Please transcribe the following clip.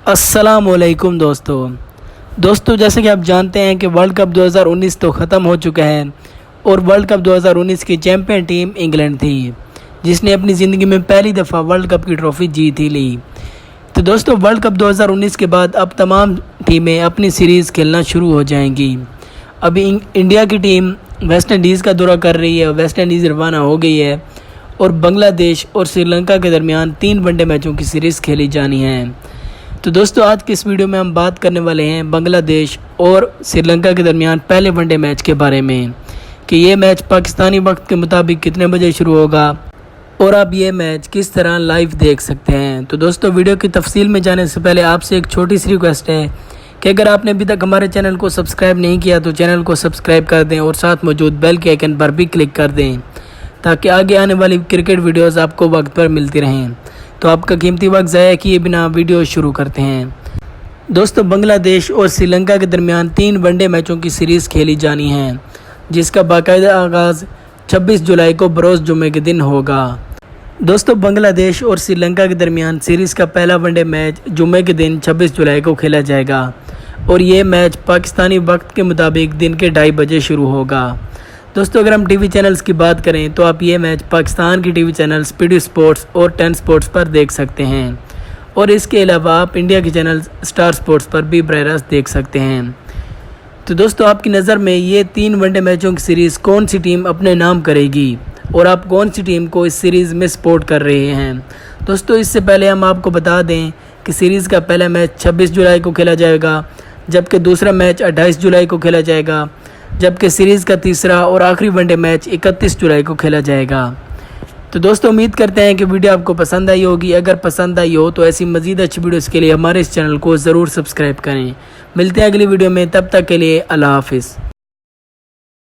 السلام علیکم دوستو جیسے کہ آپ جانتے ہیں کہ ورلڈ کپ 2019 تو ختم ہو چکا ہے اور ورلڈ کپ 2019 کی چیمپئن ٹیم انگلینڈ تھی جس نے اپنی زندگی میں پہلی دفعہ ورلڈ کپ کی ٹرافی جیت ہی لی۔ تو دوستو ورلڈ کپ 2019 کے بعد اب تمام ٹیمیں اپنی سیریز کھیلنا شروع ہو جائیں گی۔ ابھی انڈیا کی ٹیم ویسٹ انڈیز کا دورہ کر رہی ہے، ویسٹ انڈیز روانہ ہو گئی ہے اور بنگلہ دیش اور سری لنکا کے درمیان 3 ون ڈے میچوں کی سیریز کھیلی جانی ہے۔ تو دوستو آج کی اس ویڈیو میں ہم بات کرنے والے ہیں بنگلہ دیش اور سری لنکا کے درمیان پہلے ون ڈے میچ کے بارے میں کہ یہ میچ پاکستانی وقت کے مطابق کتنے بجے شروع ہوگا اور آپ یہ میچ کس طرح لائیو دیکھ سکتے ہیں۔ تو دوستو ویڈیو کی تفصیل میں جانے سے پہلے آپ سے ایک چھوٹی سی ریکویسٹ ہے کہ اگر آپ نے ابھی تک ہمارے چینل کو سبسکرائب نہیں کیا تو چینل کو سبسکرائب کر دیں اور ساتھ موجود بیل کے آئیکن پر بھی کلک کر دیں تاکہ آگے آنے والی کرکٹ ویڈیوز آپ کو وقت پر ملتی رہیں۔ تو آپ کا قیمتی وقت ضائع کیے بنا ویڈیو شروع کرتے ہیں۔ دوستو بنگلہ دیش اور سری لنکا کے درمیان 3 ون ڈے میچوں کی سیریز کھیلی جانی ہے جس کا باقاعدہ آغاز 26 جولائی کو بروز جمعے کے دن ہوگا۔ دوستو بنگلہ دیش اور سری لنکا کے درمیان سیریز کا پہلا ون ڈے میچ جمعے کے دن 26 جولائی کو کھیلا جائے گا اور یہ میچ پاکستانی وقت کے مطابق دن کے 2:30 بجے شروع ہوگا۔ دوستو اگر ہم ٹی وی چینلز کی بات کریں تو آپ یہ میچ پاکستان کی T V channels P T sports اور 10 سپورٹس پر دیکھ سکتے ہیں اور اس کے علاوہ آپ انڈیا کی چینلز اسٹار سپورٹس پر بھی براہ راست دیکھ سکتے ہیں۔ تو دوستو آپ کی نظر میں یہ 3 ون ڈے میچوں کی سیریز کون سی ٹیم اپنے نام کرے گی اور آپ کون سی ٹیم کو اس سیریز میں سپورٹ کر رہے ہیں؟ دوستو اس سے پہلے ہم آپ کو بتا دیں کہ سیریز کا پہلا میچ 26 جولائی کو کھیلا جائے گا جبکہ دوسرا میچ 28 جولائی کو کھیلا جائے گا جبکہ سیریز کا تیسرا اور آخری ون ڈے میچ 31 جولائی کو کھیلا جائے گا۔ تو دوستو امید کرتے ہیں کہ ویڈیو آپ کو پسند آئی ہوگی۔ اگر پسند آئی ہو تو ایسی مزید اچھی ویڈیوز کے لیے ہمارے اس چینل کو ضرور سبسکرائب کریں۔ ملتے ہیں اگلی ویڈیو میں، تب تک کے لیے اللہ حافظ۔